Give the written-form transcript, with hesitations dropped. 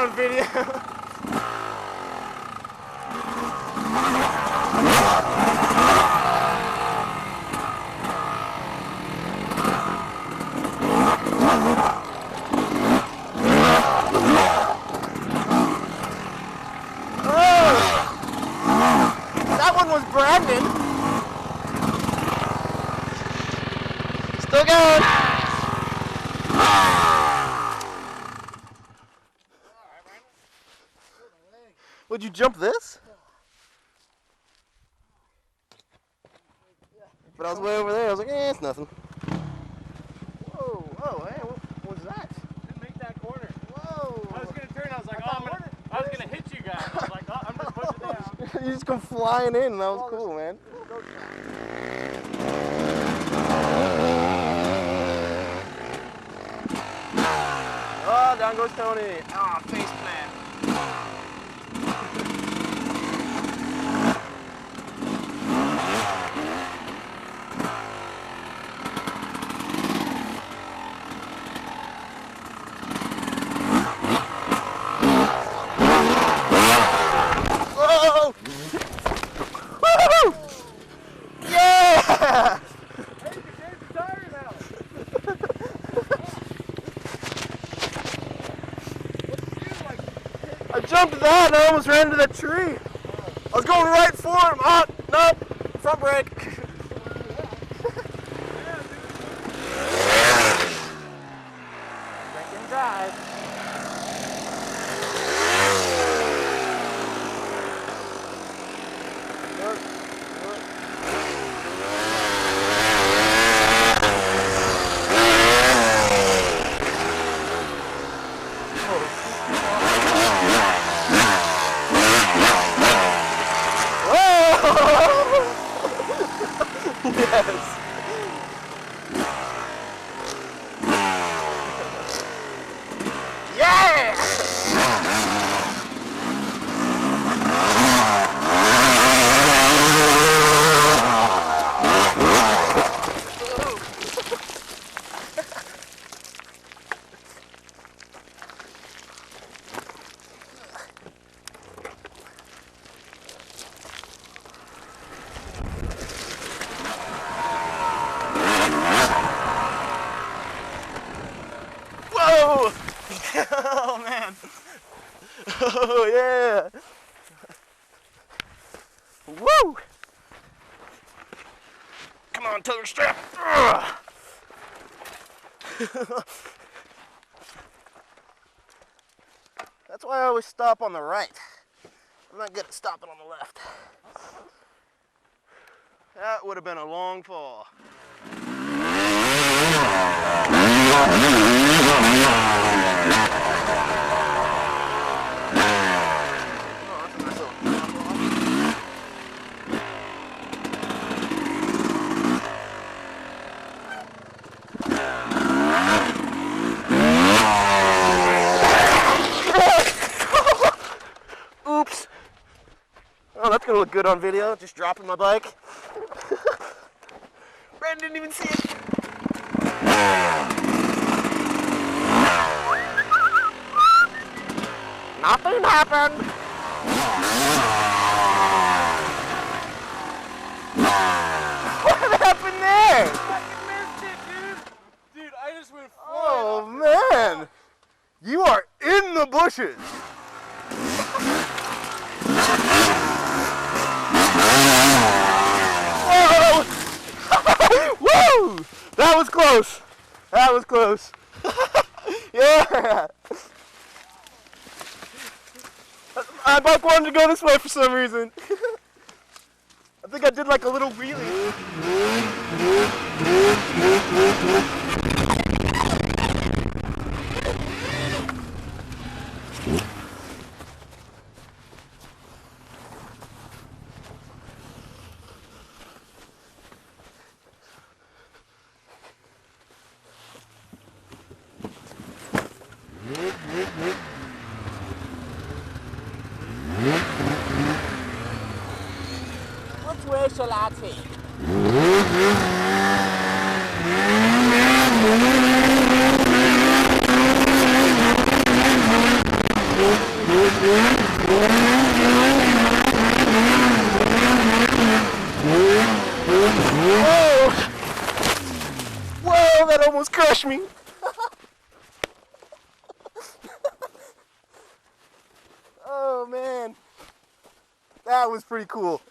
on video. Was Brandon. Still going. Would you jump this? But I was way over there. I was like, eh, it's nothing. Whoa, whoa, hey, what was that? Didn't make that corner. Whoa. I was going to turn. I was like, I was going to hit you guys. I was like, oh, I'm just pushing down. You just come flying in, and that was cool, man. Oh, down goes Tony. Ah, face plant. I jumped that and I almost ran into that tree. I was going right for him. Oh, nope. Front brake. Drink and drive. Yes. Yeah. Oh man! Oh yeah! Woo! Come on, tether strap! That's why I always stop on the right. I'm not good at stopping on the left. That would have been a long fall. Oops. Oh, that's gonna look good on video, just dropping my bike. Brandon didn't even see it. Nothing happened. What happened there? I missed it, dude. Dude, I just went flying. Oh man, you are in the bushes. Whoa! Woo! That was close. That was close. Yeah. My bike wanted to go this way for some reason. I think I did like a little wheelie. Which way shall I take? push me. Oh man, that was pretty cool.